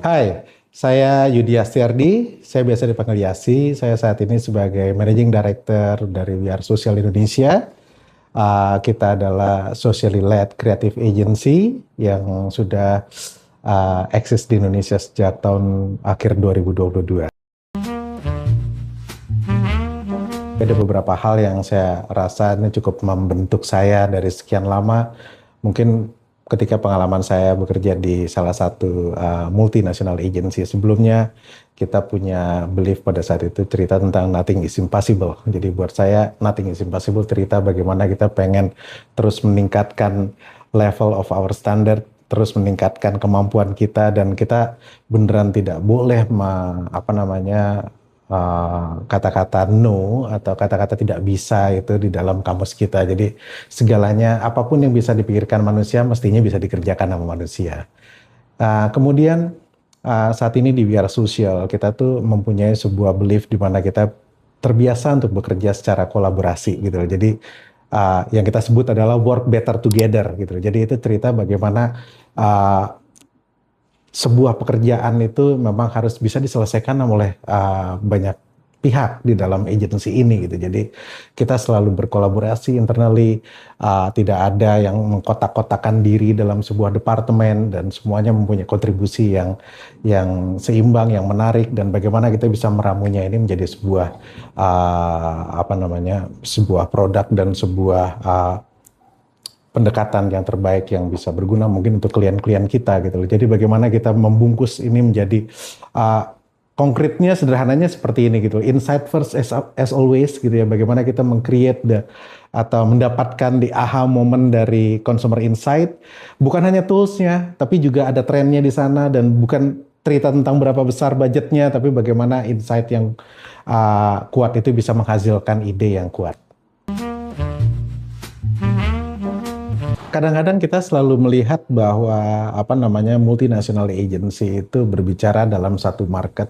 Hai, saya Yudi Astiardi. Saya biasa dipanggil Yasi. Saya saat ini sebagai Managing Director dari We Are Social Indonesia. Kita adalah socially led creative agency yang sudah eksis di Indonesia sejak tahun akhir 2022. Ada beberapa hal yang saya rasa ini cukup membentuk saya dari sekian lama. Mungkin ketika pengalaman saya bekerja di salah satu multinational agency sebelumnya, kita punya belief pada saat itu cerita tentang nothing is impossible. Jadi buat saya nothing is impossible cerita bagaimana kita pengen terus meningkatkan level of our standard, terus meningkatkan kemampuan kita, dan kita beneran tidak boleh kata-kata no atau kata-kata tidak bisa itu di dalam kamus kita. Jadi segalanya, apapun yang bisa dipikirkan manusia mestinya bisa dikerjakan sama manusia. Kemudian saat ini di We Are Social kita tuh mempunyai sebuah belief di mana kita terbiasa untuk bekerja secara kolaborasi gitu. Jadi yang kita sebut adalah work better together gitu. Jadi itu cerita bagaimana sebuah pekerjaan itu memang harus bisa diselesaikan oleh banyak pihak di dalam agensi ini gitu. Jadi kita selalu berkolaborasi internally, tidak ada yang mengkotak-kotakan diri dalam sebuah departemen, dan semuanya mempunyai kontribusi yang seimbang, yang menarik, dan bagaimana kita bisa meramunya ini menjadi sebuah sebuah produk dan sebuah pendekatan yang terbaik yang bisa berguna mungkin untuk klien-klien kita gitu loh. Jadi bagaimana kita membungkus ini menjadi konkretnya, sederhananya seperti ini gitu. Insight first as always gitu ya. Bagaimana kita meng-create atau mendapatkan the aha moment dari consumer insight. Bukan hanya toolsnya, tapi juga ada trennya di sana, dan bukan cerita tentang berapa besar budgetnya, tapi bagaimana insight yang kuat itu bisa menghasilkan ide yang kuat. Kadang-kadang kita selalu melihat bahwa multinational agency itu berbicara dalam satu market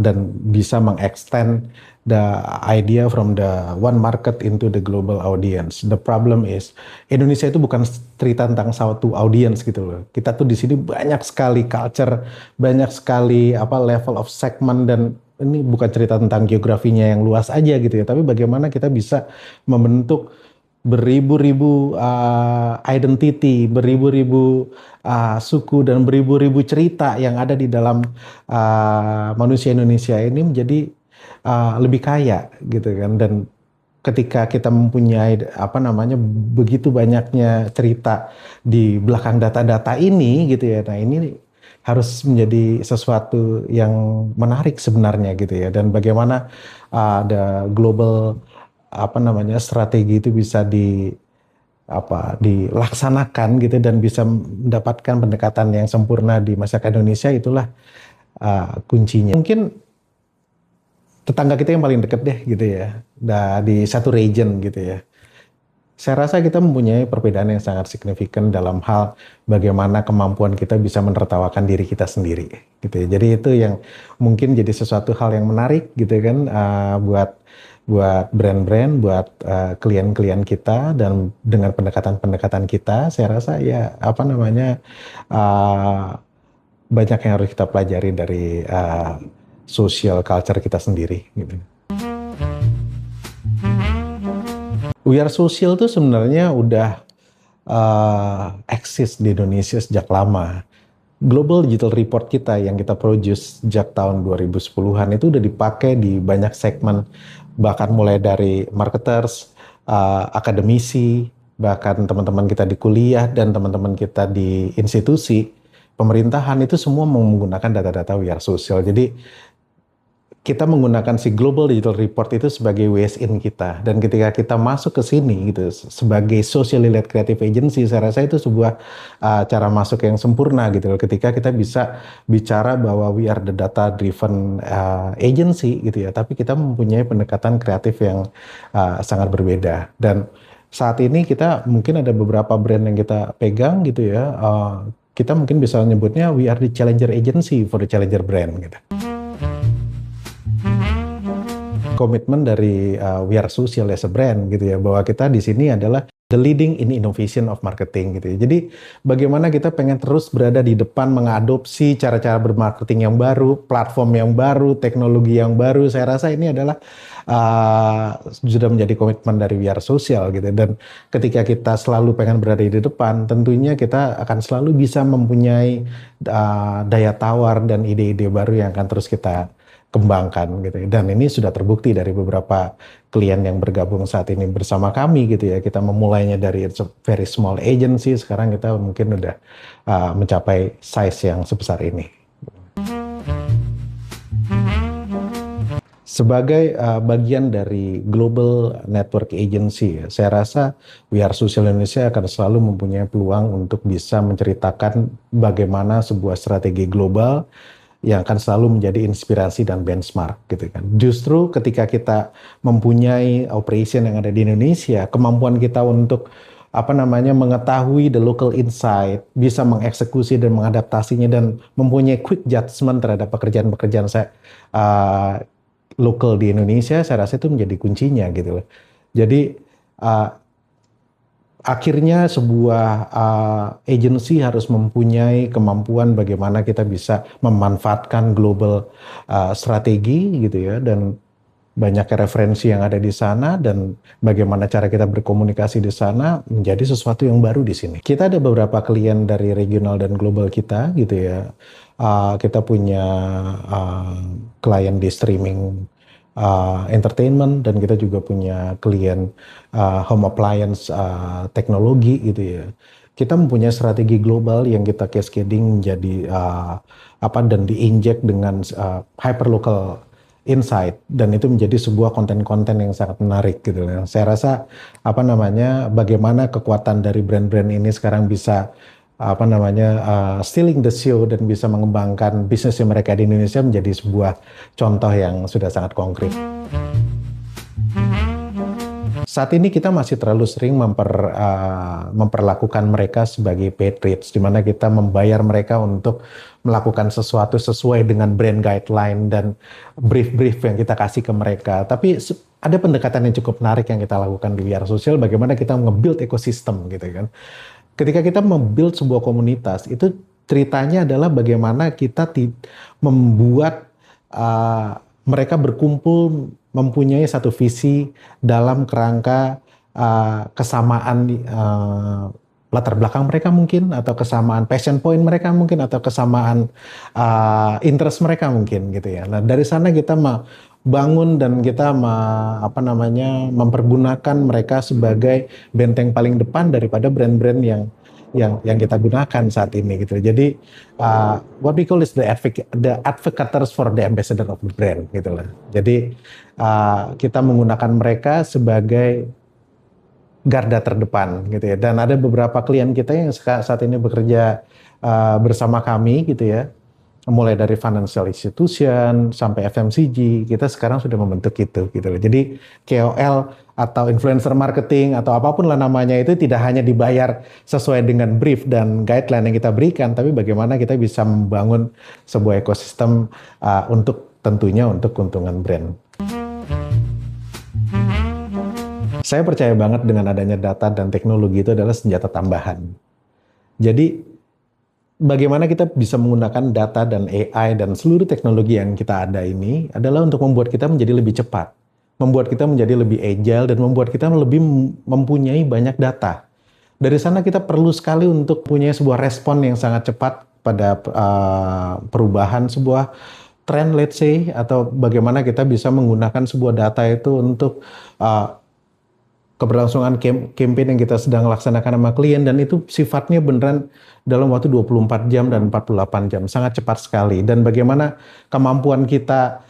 dan bisa mengextend the idea from the one market into the global audience. The problem is Indonesia itu bukan cerita tentang satu audience gitu loh. Kita tuh di sini banyak sekali culture, banyak sekali level of segment, dan ini bukan cerita tentang geografinya yang luas aja gitu ya, tapi bagaimana kita bisa membentuk beribu-ribu identity, beribu-ribu suku, dan beribu-ribu cerita yang ada di dalam manusia Indonesia ini menjadi lebih kaya gitu kan. Dan ketika kita mempunyai begitu banyaknya cerita di belakang data-data ini gitu ya, nah ini harus menjadi sesuatu yang menarik sebenarnya gitu ya. Dan bagaimana ada global strategi itu bisa dilaksanakan gitu, dan bisa mendapatkan pendekatan yang sempurna di masyarakat Indonesia, itulah kuncinya. Mungkin tetangga kita yang paling dekat deh gitu ya, di satu region gitu ya. Saya rasa kita mempunyai perbedaan yang sangat signifikan dalam hal bagaimana kemampuan kita bisa menertawakan diri kita sendiri gitu ya. Jadi itu yang mungkin jadi sesuatu hal yang menarik gitu kan, buat brand-brand, buat klien-klien kita, dan dengan pendekatan-pendekatan kita, saya rasa ya banyak yang harus kita pelajari dari social culture kita sendiri gitu. We Are Social itu sebenarnya udah eksis di Indonesia sejak lama. Global Digital Report kita yang kita produce sejak tahun 2010-an itu udah dipakai di banyak segmen, bahkan mulai dari marketers, akademisi, bahkan teman-teman kita di kuliah dan teman-teman kita di institusi pemerintahan, itu semua menggunakan data-data We Are Social. Jadi kita menggunakan si Global Digital Report itu sebagai ways in kita, dan ketika kita masuk ke sini gitu sebagai socially led creative agency, saya rasa itu sebuah cara masuk yang sempurna gitu loh, ketika kita bisa bicara bahwa we are the data driven agency gitu ya, tapi kita mempunyai pendekatan kreatif yang sangat berbeda. Dan saat ini kita mungkin ada beberapa brand yang kita pegang gitu ya, kita mungkin bisa nyebutnya we are the challenger agency for the challenger brand gitu. Komitmen dari We Are Social as a brand gitu ya, bahwa kita di sini adalah the leading in innovation of marketing gitu ya. Jadi bagaimana kita pengen terus berada di depan mengadopsi cara-cara bermarketing yang baru, platform yang baru, teknologi yang baru. Saya rasa ini adalah sudah menjadi komitmen dari We Are Social gitu. Dan ketika kita selalu pengen berada di depan, tentunya kita akan selalu bisa mempunyai daya tawar dan ide-ide baru yang akan terus kita kembangkan gitu ya. Dan ini sudah terbukti dari beberapa klien yang bergabung saat ini bersama kami gitu ya. Kita memulainya dari very small agency, sekarang kita mungkin udah mencapai size yang sebesar ini. Sebagai bagian dari global network agency, saya rasa We Are Social Indonesia akan selalu mempunyai peluang untuk bisa menceritakan bagaimana sebuah strategi global yang akan selalu menjadi inspirasi dan benchmark gitu kan. Justru ketika kita mempunyai operation yang ada di Indonesia, kemampuan kita untuk mengetahui the local insight, bisa mengeksekusi dan mengadaptasinya dan mempunyai quick judgment terhadap pekerjaan-pekerjaan saya lokal di Indonesia, saya rasa itu menjadi kuncinya gitu loh. Jadi akhirnya sebuah agency harus mempunyai kemampuan bagaimana kita bisa memanfaatkan global strategi gitu ya, dan banyak referensi yang ada di sana dan bagaimana cara kita berkomunikasi di sana menjadi sesuatu yang baru di sini. Kita ada beberapa klien dari regional dan global kita gitu ya. Kita punya klien di streaming entertainment dan kita juga punya klien home appliance teknologi gitu ya. Kita mempunyai strategi global yang kita cascading menjadi dan diinjek dengan hyperlocal insight, dan itu menjadi sebuah konten-konten yang sangat menarik gitu. Saya rasa bagaimana kekuatan dari brand-brand ini sekarang bisa stealing the show dan bisa mengembangkan bisnisnya mereka di Indonesia menjadi sebuah contoh yang sudah sangat konkret. Saat ini kita masih terlalu sering memperlakukan mereka sebagai paid reads, di mana kita membayar mereka untuk melakukan sesuatu sesuai dengan brand guideline dan brief-brief yang kita kasih ke mereka. Tapi ada pendekatan yang cukup menarik yang kita lakukan di We Are Social, bagaimana kita nge-build ekosistem gitu kan. Ketika kita membuild sebuah komunitas, itu ceritanya adalah bagaimana kita membuat mereka berkumpul mempunyai satu visi dalam kerangka kesamaan latar belakang mereka mungkin, atau kesamaan passion point mereka mungkin, atau kesamaan interest mereka mungkin gitu ya. Nah dari sana kita bangun dan kita mempergunakan mereka sebagai benteng paling depan daripada brand-brand yang kita gunakan saat ini gitu. Jadi what we call is the advocates for the ambassador of the brand gitu lah. Jadi kita menggunakan mereka sebagai garda terdepan gitu ya. Dan ada beberapa klien kita yang saat ini bekerja bersama kami gitu ya. Mulai dari financial institution sampai FMCG, kita sekarang sudah membentuk itu gitu loh. Jadi KOL atau influencer marketing atau apapun lah namanya itu tidak hanya dibayar sesuai dengan brief dan guideline yang kita berikan, tapi bagaimana kita bisa membangun sebuah ekosistem tentunya untuk keuntungan brand. Saya percaya banget dengan adanya data dan teknologi itu adalah senjata tambahan. Jadi bagaimana kita bisa menggunakan data dan AI dan seluruh teknologi yang kita ada ini adalah untuk membuat kita menjadi lebih cepat, membuat kita menjadi lebih agile, dan membuat kita lebih mempunyai banyak data. Dari sana kita perlu sekali untuk punya sebuah respon yang sangat cepat pada perubahan sebuah tren, let's say, atau bagaimana kita bisa menggunakan sebuah data itu untuk keberlangsungan campaign yang kita sedang laksanakan sama klien, dan itu sifatnya beneran dalam waktu 24 jam dan 48 jam, sangat cepat sekali. Dan bagaimana kemampuan kita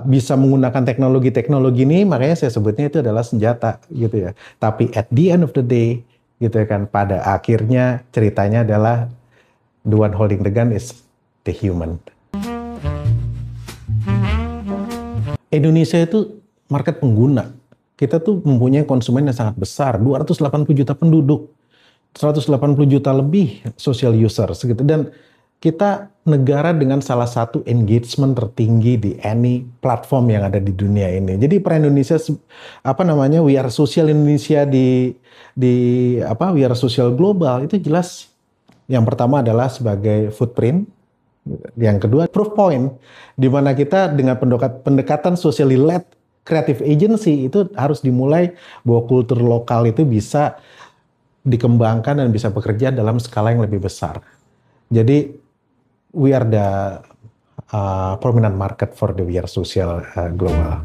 bisa menggunakan teknologi-teknologi ini, makanya saya sebutnya itu adalah senjata gitu ya. Tapi at the end of the day gitu kan, pada akhirnya ceritanya adalah the one holding the gun is the human. Indonesia itu market pengguna. Kita tuh mempunyai konsumen yang sangat besar, 280 juta penduduk, 180 juta lebih social users gitu. Dan kita negara dengan salah satu engagement tertinggi di any platform yang ada di dunia ini. Jadi per Indonesia apa namanya We Are Social Indonesia di apa We Are Social Global itu jelas yang pertama adalah sebagai footprint, yang kedua proof point di mana kita dengan pendekatan socially led creative agency itu harus dimulai bahwa kultur lokal itu bisa dikembangkan dan bisa bekerja dalam skala yang lebih besar. Jadi we are the prominent market for the We Are Social Global.